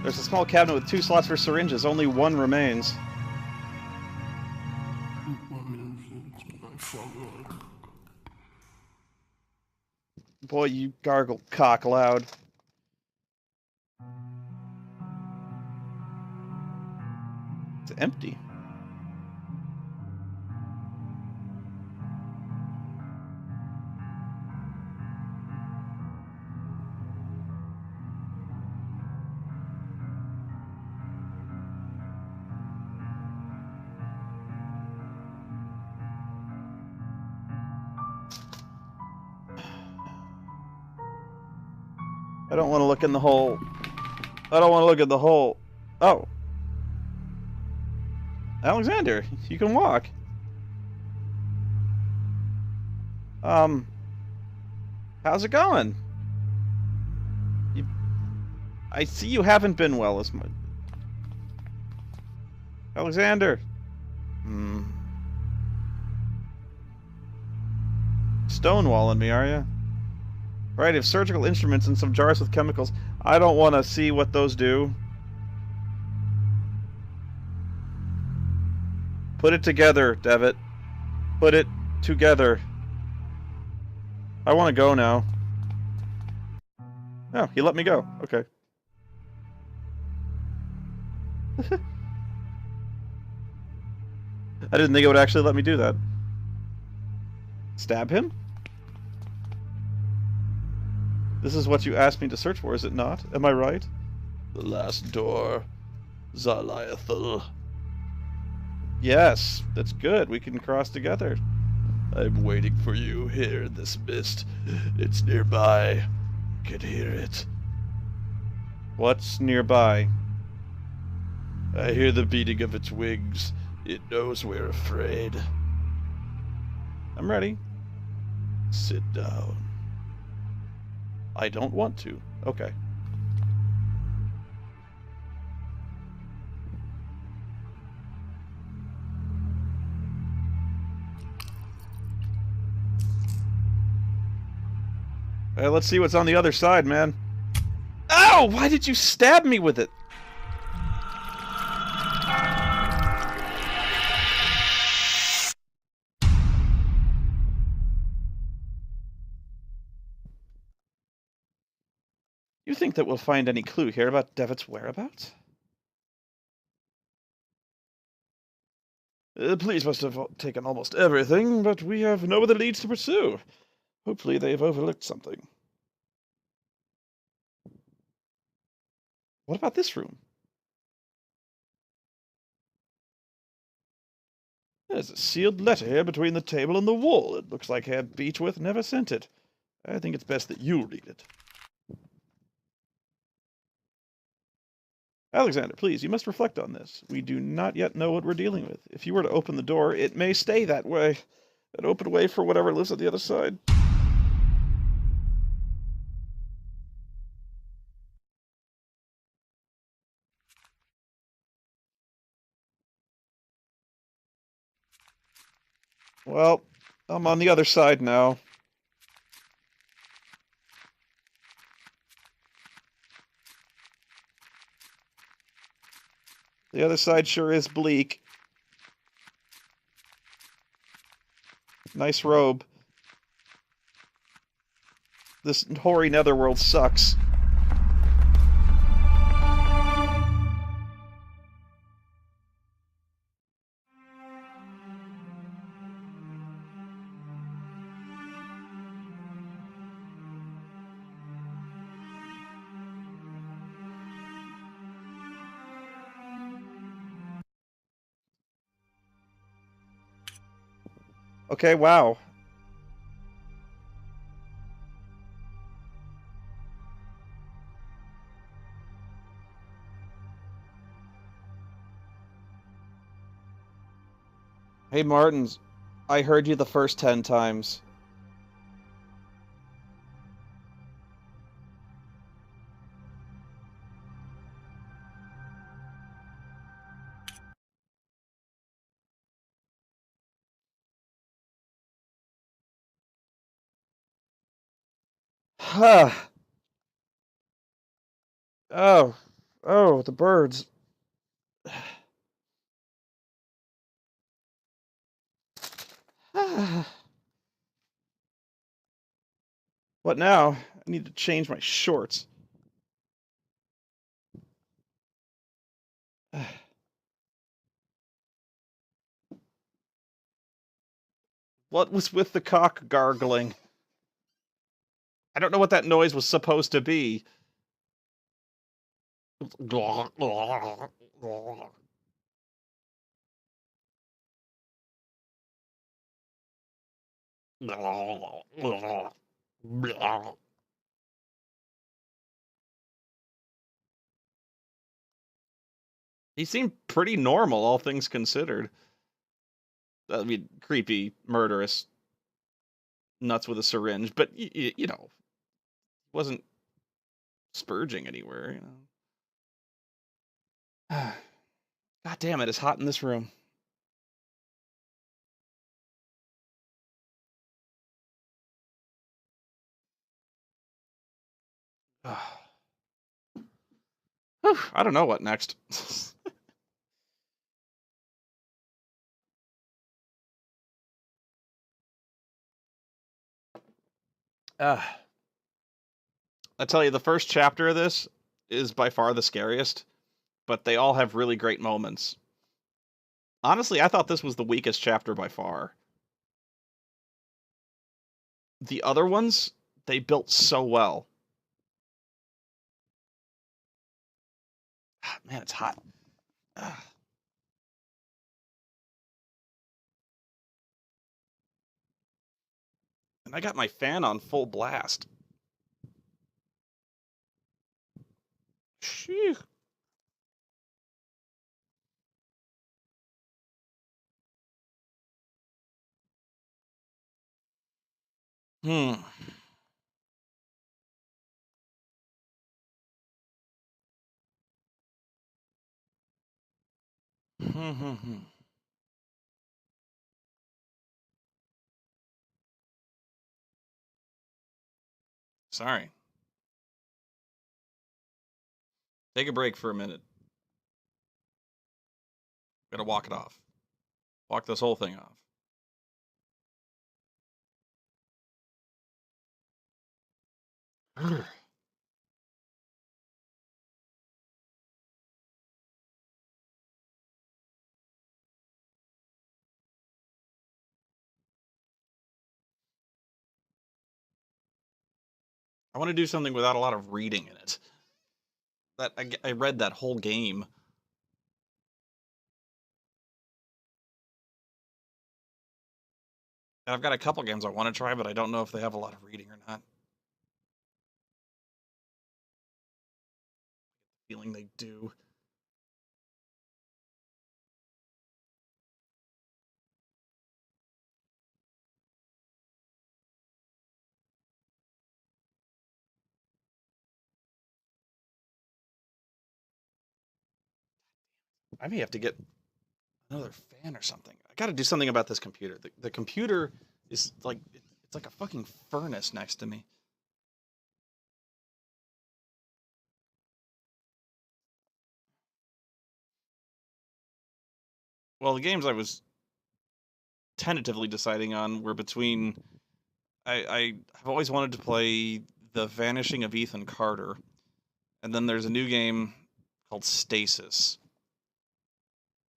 There's a small cabinet with 2 slots for syringes. Only one remains. Boy, you gargle cock loud. It's empty. I don't want to look in the hole. I don't want to look at the hole. Oh. Alexander, you can walk. How's it going? I see you haven't been well as much. Alexander. Stonewalling me, are you? Right, I have surgical instruments and some jars with chemicals. I don't want to see what those do. Put it together, Devitt. Put it together. I want to go now. Oh, he let me go. Okay. I didn't think it would actually let me do that. Stab him? This is what you asked me to search for, is it not? Am I right? The last door, Zaliathal. Yes, that's good. We can cross together. I'm waiting for you here in this mist. It's nearby. I can hear it. What's nearby? I hear the beating of its wings. It knows we're afraid. I'm ready. Sit down. I don't want to. Okay. Let's see what's on the other side, man. Ow! Why did you stab me with it? You think that we'll find any clue here about Devitt's whereabouts? The police must have taken almost everything, but we have no other leads to pursue. Hopefully they've overlooked something. What about this room? There's a sealed letter here between the table and the wall. It looks like Herr Beechworth never sent it. I think it's best that you read it. Alexander, please, you must reflect on this. We do not yet know what we're dealing with. If you were to open the door, it may stay that way. An open way for whatever lives on the other side. Well, I'm on the other side now. The other side sure is bleak. Nice robe. This hoary netherworld sucks. Okay, wow. Hey, Martins. I heard you the first 10 times. Huh. Oh. Oh, the birds. What now? I need to change my shorts. What was with the cock gargling? I don't know what that noise was supposed to be. He seemed pretty normal, all things considered. I mean, creepy, murderous, nuts with a syringe, but you know, wasn't spurging anywhere. You know. God damn it! It's hot in this room. I don't know what next. I tell you, the first chapter of this is by far the scariest, but they all have really great moments. Honestly, I thought this was the weakest chapter by far. The other ones, they built so well. Man, it's hot. And I got my fan on full blast. Sheesh. Hmm. Sorry. Take a break for a minute. Gotta walk it off. Walk this whole thing off. I want to do something without a lot of reading in it. I read that whole game. And I've got a couple games I want to try, but I don't know if they have a lot of reading or not. Feeling they do. I may have to get another fan or something. I got to do something about this computer. The computer is like it's like a fucking furnace next to me. Well, the games I was tentatively deciding on were between I have always wanted to play The Vanishing of Ethan Carter, and then there's a new game called Stasis.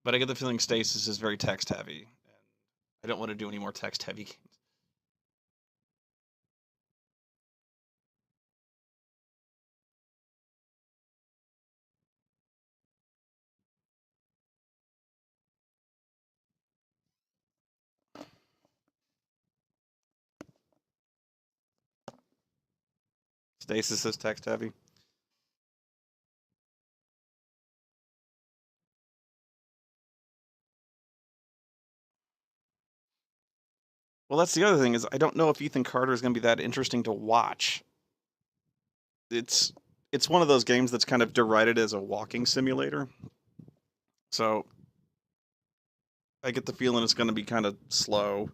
But I get the feeling Stasis is very text heavy, and I don't want to do any more text heavy games. Stasis is text heavy. Well, that's the other thing is I don't know if Ethan Carter is going to be that interesting to watch. It's it's one of those games that's kind of derided as a walking simulator. So I get the feeling it's going to be kind of slow.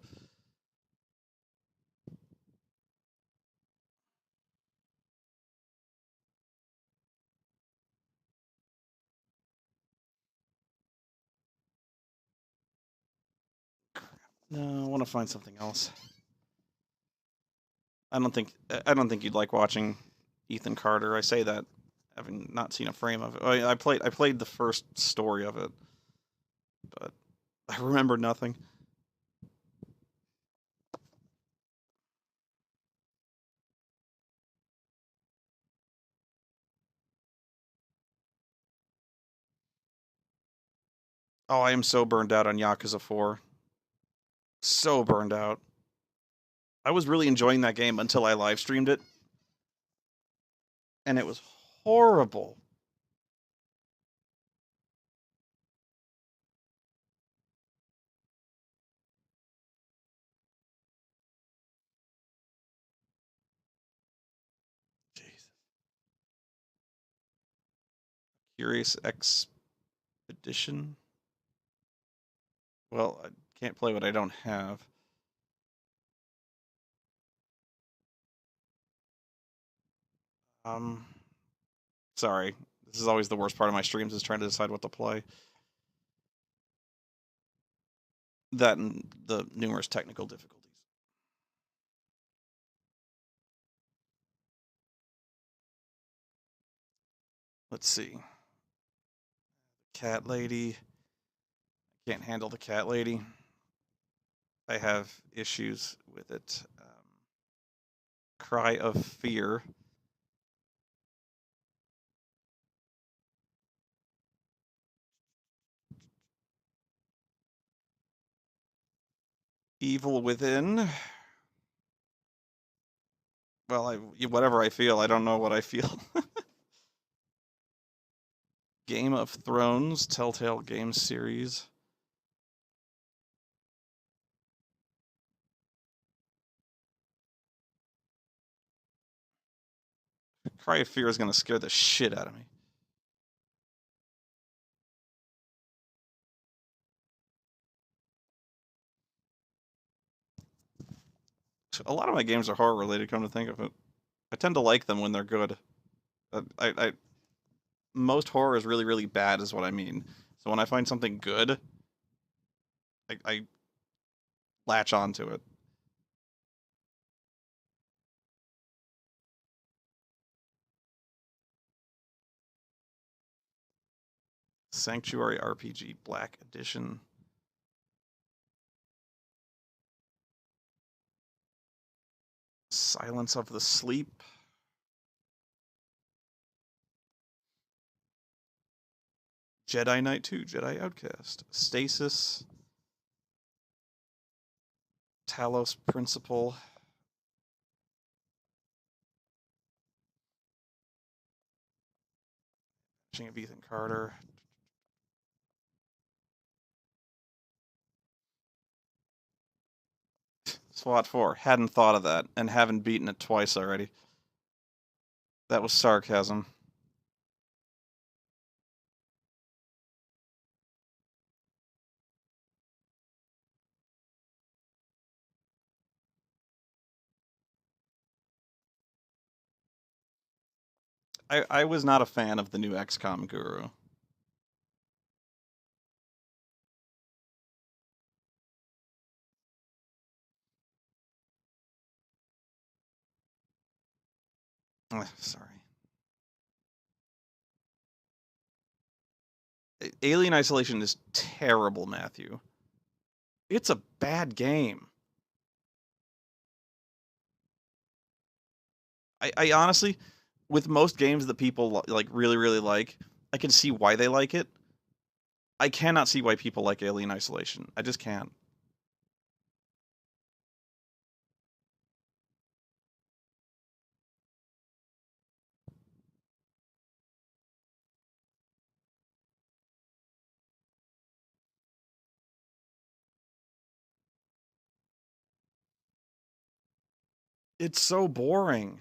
No, I want to find something else. I don't think you'd like watching Ethan Carter. I say that having not seen a frame of it. I played the first story of it, but I remember nothing. Oh, I am so burned out on Yakuza 4. So burned out. I was really enjoying that game until I live streamed it, and it was horrible. Jesus. Curious Expedition. Well, I can't play what I don't have. Um, sorry. This is always the worst part of my streams is trying to decide what to play. That and the numerous technical difficulties. Let's see. Cat lady. Can't handle the cat lady. I have issues with it. Cry of fear. Evil within. Well, whatever I feel, I don't know what I feel. Game of Thrones, Telltale Game Series. Cry of Fear is going to scare the shit out of me. A lot of my games are horror related, come to think of it. I tend to like them when they're good. Most horror is really, really bad, is what I mean. So when I find something good, I latch onto it. Sanctuary RPG Black Edition. Silence of the Sleep. Jedi Knight 2, Jedi Outcast. Stasis. Talos Principle. Vanishing of Ethan Carter. SWAT 4. Hadn't thought of that, and haven't beaten it twice already. That was sarcasm. I was not a fan of the new XCOM guru. Sorry. Alien Isolation is terrible, Matthew. It's a bad game. I honestly, with most games that people like really, really like, I can see why they like it. I cannot see why people like Alien Isolation. I just can't. It's so boring.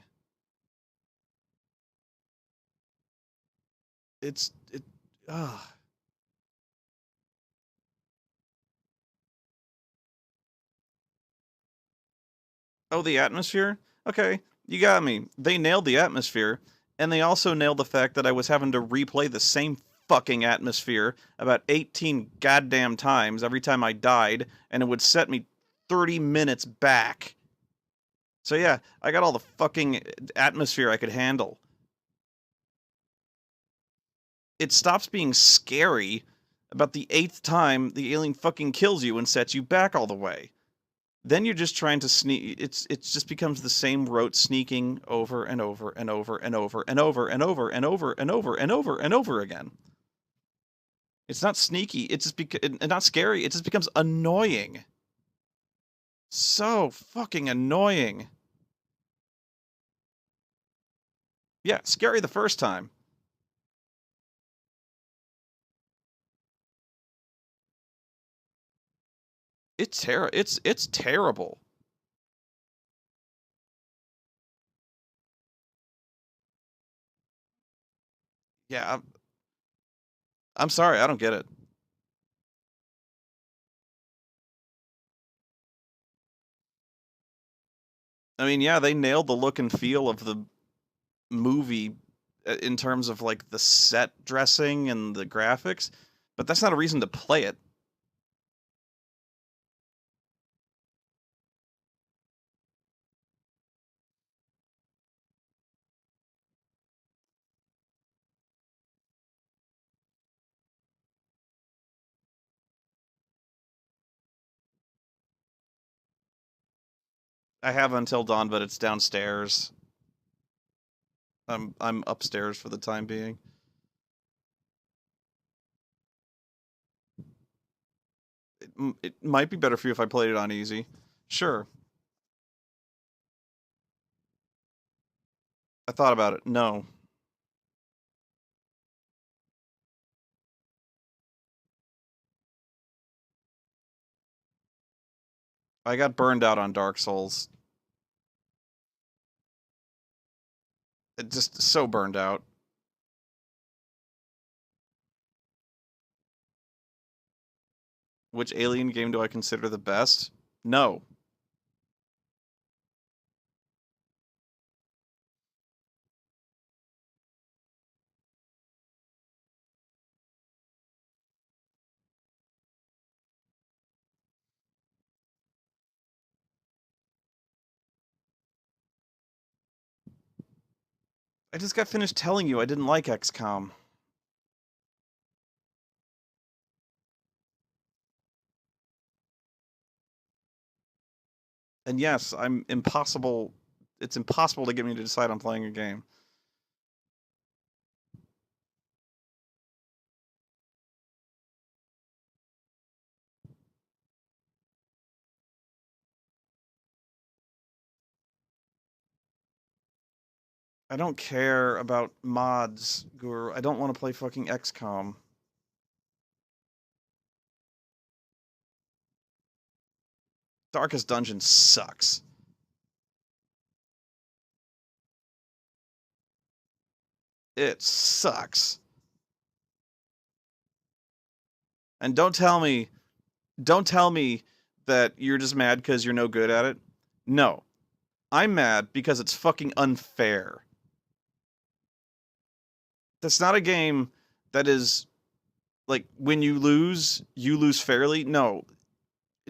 It's it. Ugh. Oh, the atmosphere? Okay, you got me. They nailed the atmosphere, and they also nailed the fact that I was having to replay the same fucking atmosphere about 18 goddamn times every time I died, and it would set me 30 minutes back. So yeah, I got all the fucking atmosphere I could handle. It stops being scary about the 8th time the alien fucking kills you and sets you back all the way. Then you're just trying to sneak. It just becomes the same rote sneaking over and over and over and over and over and over and over and over and over and over again. It's not sneaky. It's just not scary. It just becomes annoying. So fucking annoying. Yeah, scary the first time. It's terrible. Yeah, I'm sorry. I don't get it. I mean, yeah, they nailed the look and feel of the movie in terms of like the set dressing and the graphics, but that's not a reason to play it. I have Until Dawn, but it's downstairs. I'm upstairs for the time being. It might be better for you if I played it on easy. Sure. I thought about it. No. I got burned out on Dark Souls. It just so burned out. Which Alien game do I consider the best? No. I just got finished telling you I didn't like XCOM. And yes, I'm impossible. It's impossible to get me to decide on playing a game. I don't care about mods, Guru. I don't want to play fucking XCOM. Darkest Dungeon sucks. It sucks. And don't tell me that you're just mad because you're no good at it. No. I'm mad because it's fucking unfair. That's not a game that is like when you lose fairly. No.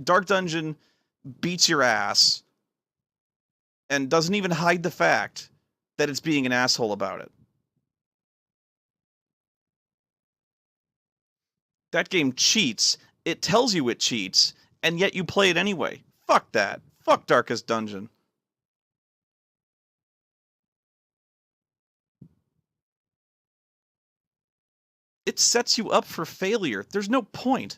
Dark Dungeon beats your ass and doesn't even hide the fact that it's being an asshole about it. That game cheats. It tells you it cheats, and yet you play it anyway. Fuck that. Fuck Darkest Dungeon. It sets you up for failure. There's no point.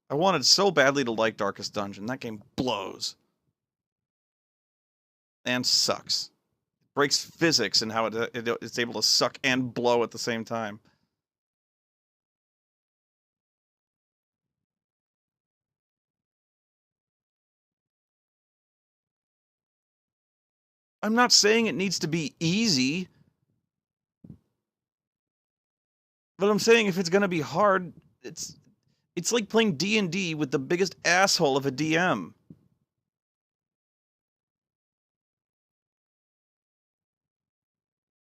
I wanted so badly to like Darkest Dungeon. That game blows. And sucks. Breaks physics and how it's able to suck and blow at the same time. I'm not saying it needs to be easy, but I'm saying if it's going to be hard, it's like playing D&D with the biggest asshole of a DM.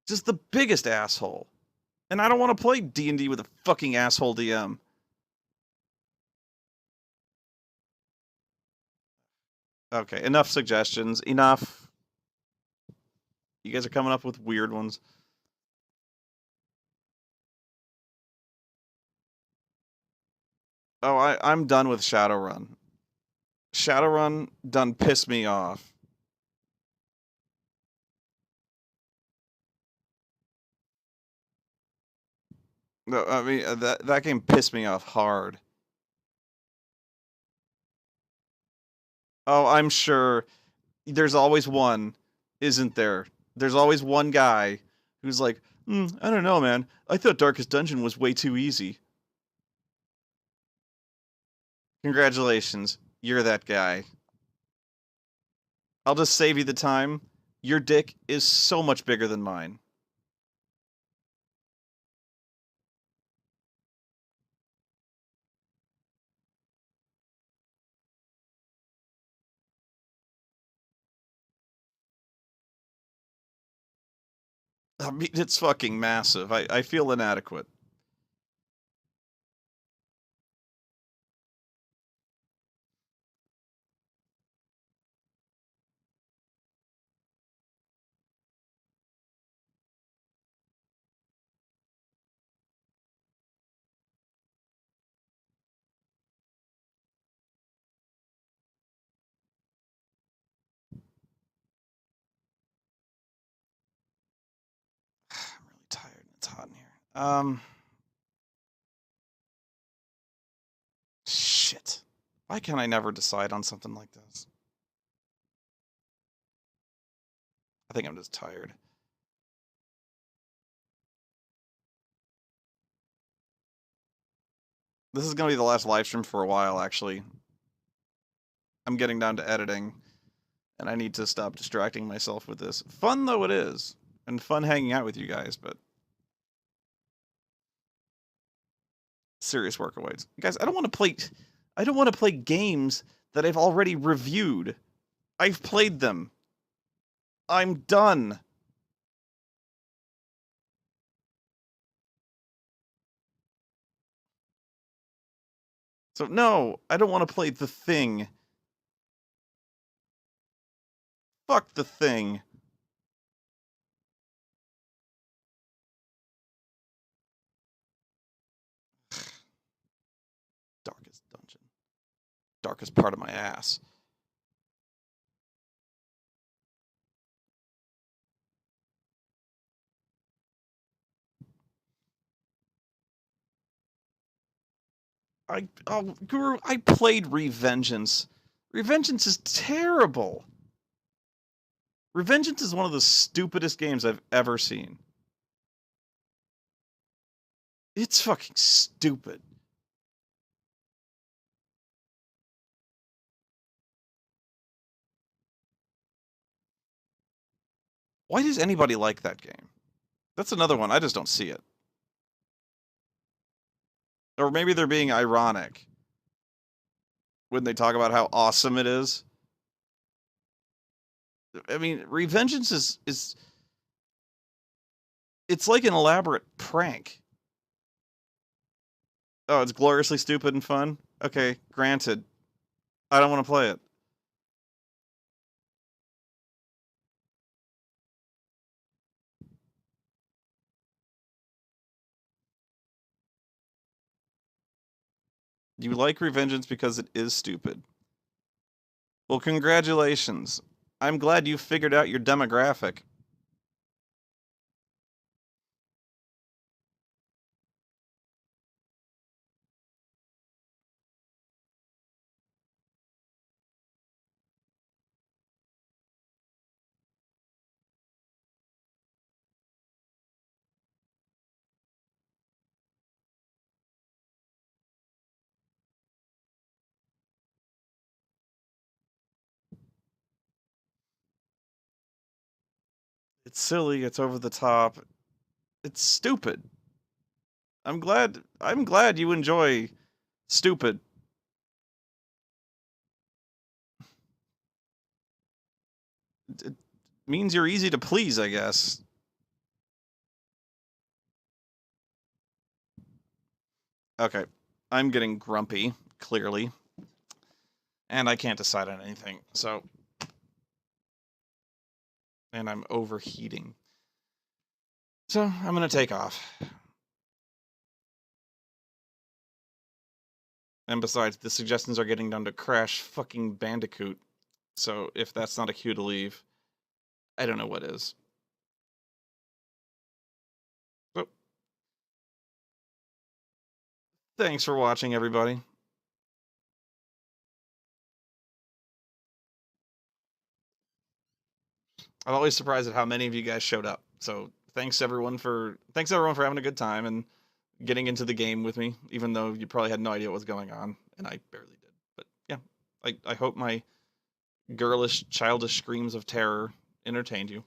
Just the biggest asshole. And I don't want to play D&D with a fucking asshole DM. Okay, enough suggestions. Enough. You guys are coming up with weird ones. Oh, I'm done with Shadowrun. Shadowrun done pissed me off. No, I mean that game pissed me off hard. Oh, I'm sure there's always one, isn't there? There's always one guy who's like, I don't know, man. I thought Darkest Dungeon was way too easy. Congratulations, you're that guy. I'll just save you the time. Your dick is so much bigger than mine. I mean, it's fucking massive. I feel inadequate. Um. Shit. Why can I never decide on something like this? I think I'm just tired. This is going to be the last live stream for a while, actually. I'm getting down to editing, and I need to stop distracting myself with this. Fun though it is, and fun hanging out with you guys, but serious work awaits. Guys, I don't want to play games that I've already reviewed. I've played them. I'm done. So no, I don't want to play The Thing. Fuck The Thing. Darkest dungeon. Darkest part of my ass. Guru, I played Revengeance. Revengeance is terrible. Revengeance is one of the stupidest games I've ever seen. It's fucking stupid. Why does anybody like that game? That's another one. I just don't see it. Or maybe they're being ironic when they talk about how awesome it is. I mean, Revengeance is it's like an elaborate prank. Oh, it's gloriously stupid and fun? Okay, granted. I don't want to play it. You like Revengeance because it is stupid. Well, congratulations. I'm glad you figured out your demographic. It's silly, it's over the top. It's stupid. I'm glad you enjoy stupid. It means you're easy to please, I guess. Okay. I'm getting grumpy, clearly. And I can't decide on anything, so... And I'm overheating. So, I'm gonna take off. And besides, the suggestions are getting down to Crash fucking Bandicoot. So, if that's not a cue to leave, I don't know what is. So, thanks for watching, everybody. I'm always surprised at how many of you guys showed up. So thanks everyone for having a good time and getting into the game with me, even though you probably had no idea what was going on, and I barely did. But yeah, I hope my girlish, childish screams of terror entertained you.